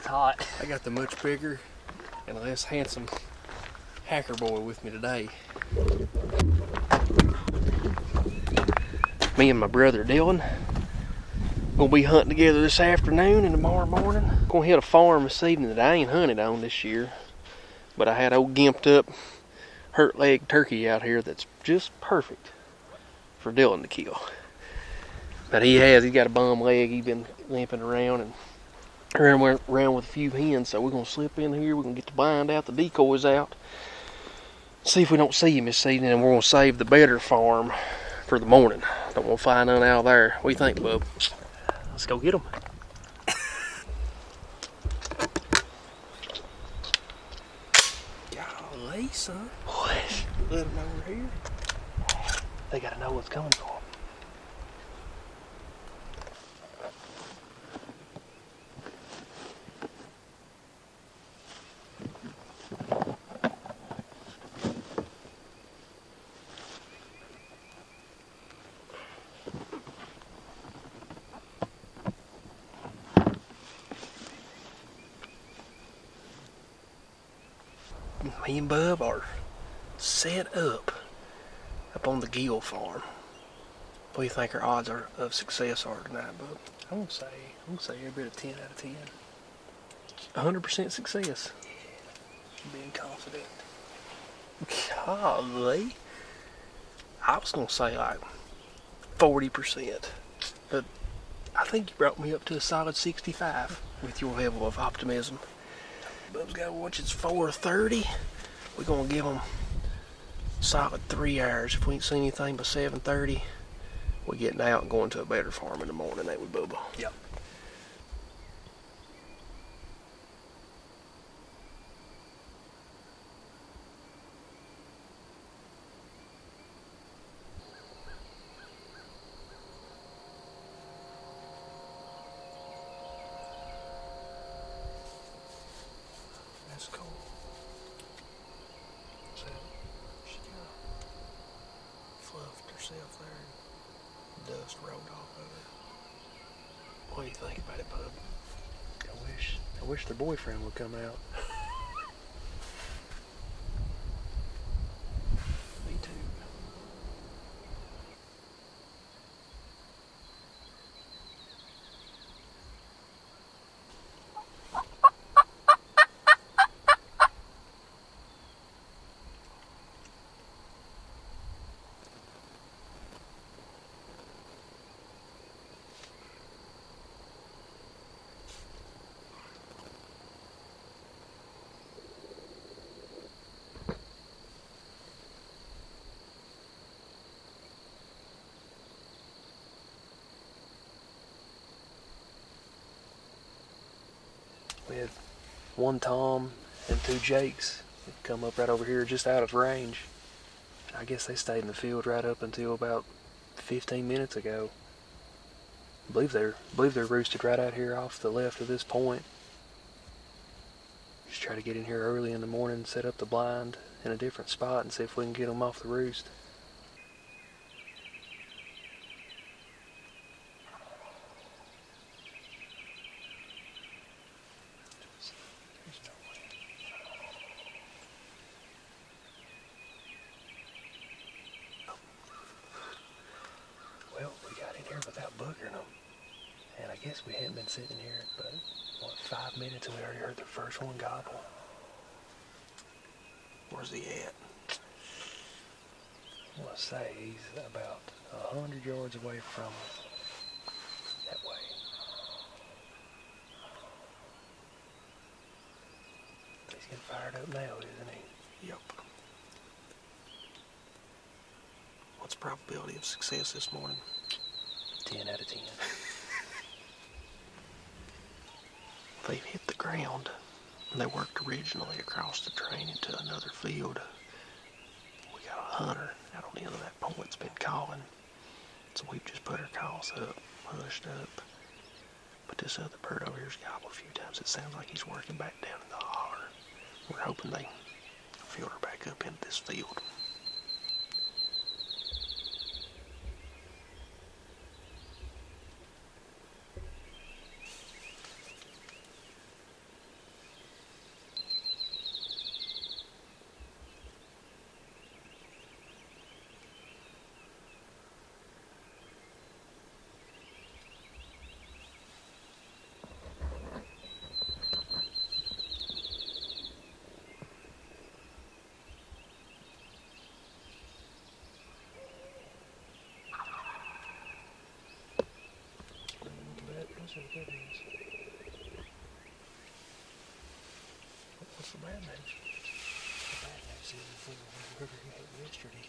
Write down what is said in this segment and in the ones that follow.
hot. I got the much bigger and less handsome hacker boy with me today. Me and my brother Dylan gonna be hunting together this afternoon and tomorrow morning. Gonna hit a farm this evening that I ain't hunted on this year, but I had old gimped up hurt leg turkey out here that's just perfect for Dylan to kill. But he's got a bum leg. He's been limping around and running around with a few hens, so we're gonna slip in here. We're gonna get the blind out, the decoys out, see if we don't see him this evening, and we're gonna save the better farm for the morning. Don't want to find none out there. What do you think, bub? Let's go get him. Golly, son. What? Let them know we're here. They gotta know what's coming for them. Me and Bub are set up on the Gill farm. What do you think our odds of success are tonight, Bub? I'm gonna say every bit of 10 out of 10. 100% success. Being confident. Golly. I was gonna say like 40%, but I think you brought me up to a solid 65 with your level of optimism. Bub's got to watch. It's 4:30. We're gonna give them solid 3 hours. If we ain't seen anything by 7:30, we're getting out and going to a better farm in the morning, ain't we, Bubba? Yep. That's cool. So she kind of fluffed herself there and dust rolled off of her. What do you think about it, Bub? I wish their boyfriend would come out. Me too. We had one Tom and 2 Jakes that come up right over here just out of range. I guess they stayed in the field right up until about 15 minutes ago. I believe they're roosted right out here off the left of this point. Just try to get in here early in the morning, set up the blind in a different spot and see if we can get them off the roost. Well, we got in here without buggering them. And I guess we hadn't been sitting here but 5 minutes and we already heard the first one gobble. Where's he at? I want to say he's about 100 yards away from us. That way. He's getting fired up now, isn't he? Yep. What's the probability of success this morning? 10 out of 10. They've hit the ground. They worked originally across the drain into another field. We got a hunter out on the end of that point that's been calling. So we've just put our calls up, hushed up. But this other bird over here's gobbled a few times. It sounds like he's working back down in the holler. We're hoping they filter back up into this field. in the good news. What's the bad news? The bad news is we were yesterday.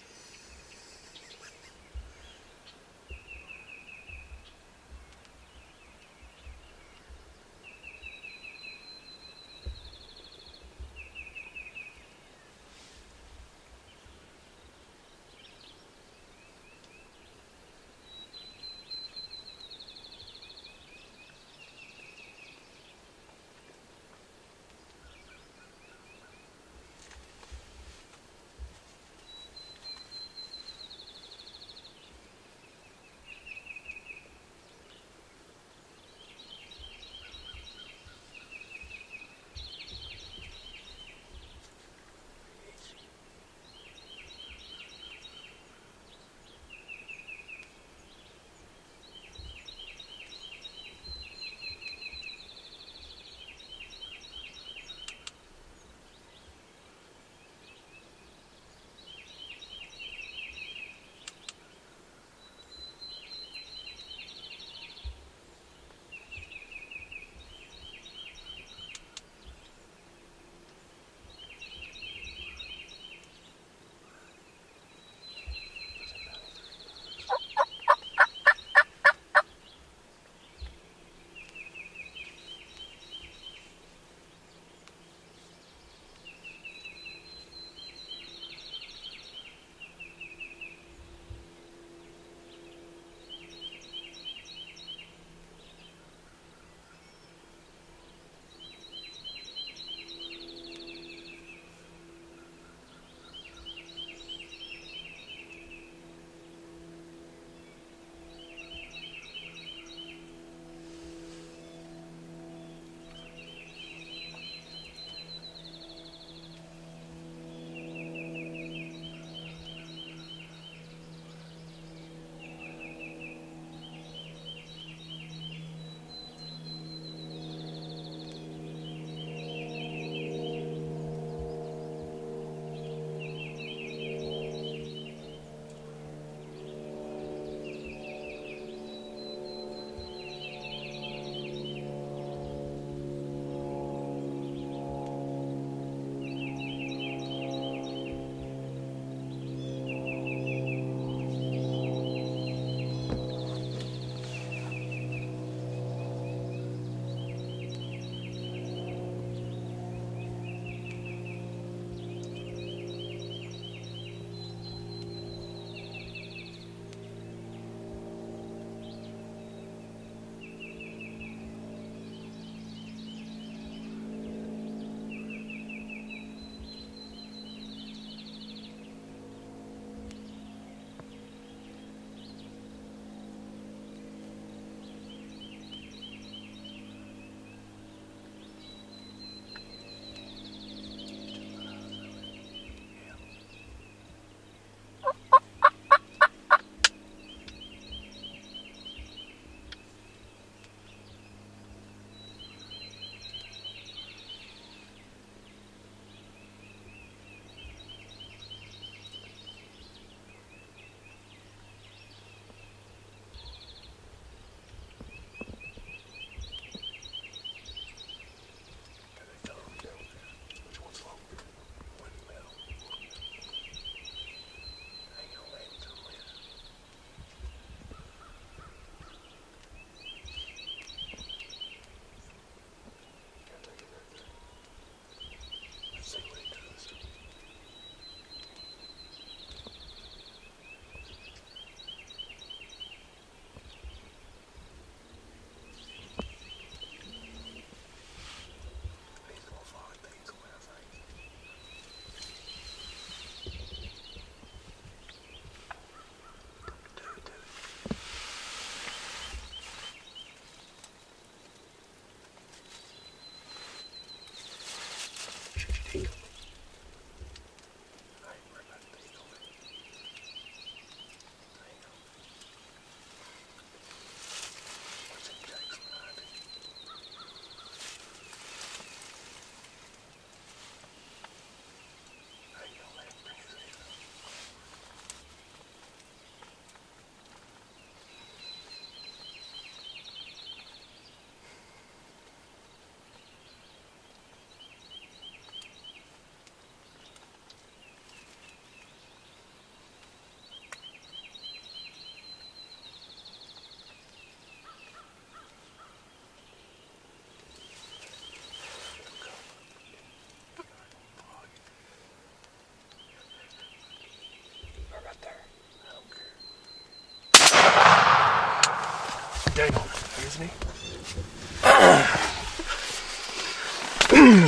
down, isn't he?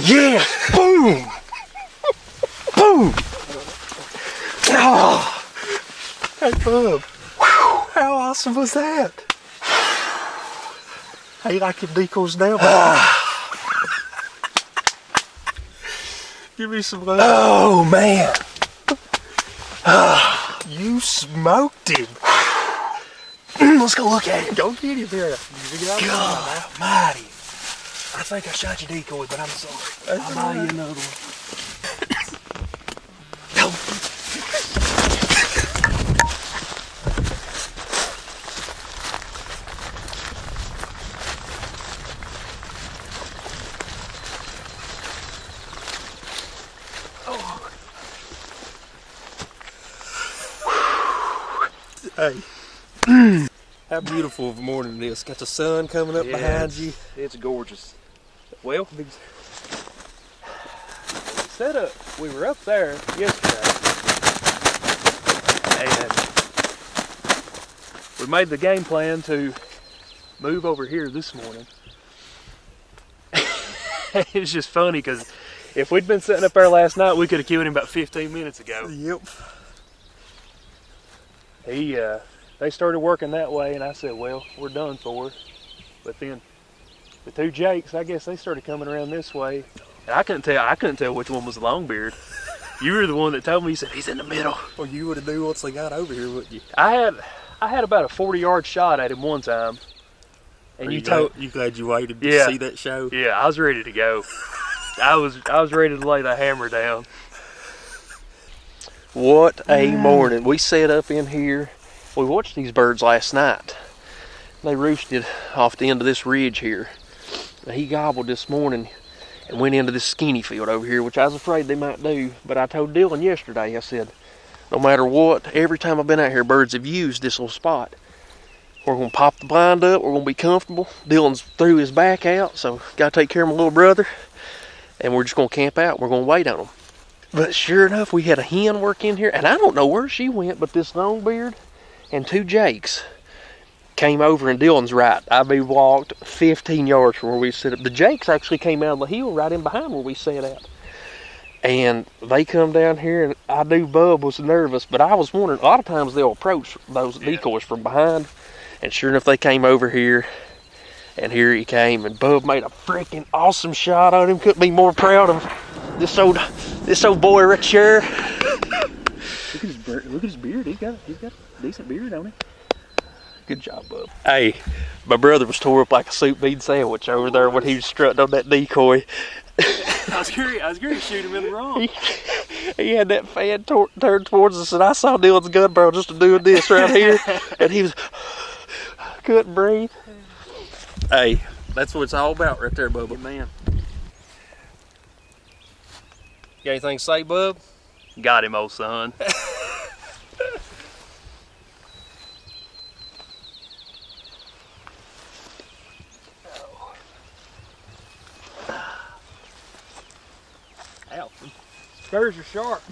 Yeah! Boom! Boom! Oh! Hey, bub. How awesome was that? How you like your decoys now? Give me some love. Oh, man. You smoked him. Let's go look at him. Go get him here. God almighty. I think I shot your decoy, but I'm sorry. I'll buy you another one. Hey, how beautiful of a morning it is. Got the sun coming up behind you. It's gorgeous. Well, we were up there yesterday, and we made the game plan to move over here this morning. It's just funny because if we'd been sitting up there last night, we could have killed him about 15 minutes ago. Yep. They started working that way, and I said, well, we're done for. But then the two Jakes, I guess they started coming around this way, and I couldn't tell which one was the Longbeard. You were the one that told me. You said he's in the middle. Well, you would have knew once they got over here, wouldn't you? I had about a 40-yard shot at him one time, and you glad you waited to see that show? Yeah, I was ready to go. I was ready to lay the hammer down. What a morning. We set up in here. We watched these birds last night. They roosted off the end of this ridge here. He gobbled this morning and went into this skinny field over here, which I was afraid they might do. But I told Dylan yesterday, I said, no matter what, every time I've been out here, birds have used this little spot. We're going to pop the blind up. We're going to be comfortable. Dylan's threw his back out, so got to take care of my little brother. And we're just going to camp out. We're going to wait on them. But sure enough, we had a hen work in here, and I don't know where she went, but this Longbeard and two Jakes came over, and Dylan's right. We walked 15 yards from where we set up. The Jakes actually came out of the hill right in behind where we set out. And they come down here, and I knew Bub was nervous, but I was wondering, a lot of times they'll approach those decoys from behind, and sure enough, they came over here, and here he came, and Bub made a freaking awesome shot on him. Couldn't be more proud of this old boy right here. Look at his beard. He's got a decent beard on him. Good job, Bub. Hey, my brother was tore up like a soup bean sandwich over there when he was strutting on that decoy. I was curious to shoot him in the wrong. He had that fan turned towards us, and I saw Dylan's gun barrel just doing this right here, and he was couldn't breathe. Hey, that's what it's all about right there, Bubba. Good man. Got anything to say, Bub? Got him, old son. Ow. Spurs are sharp.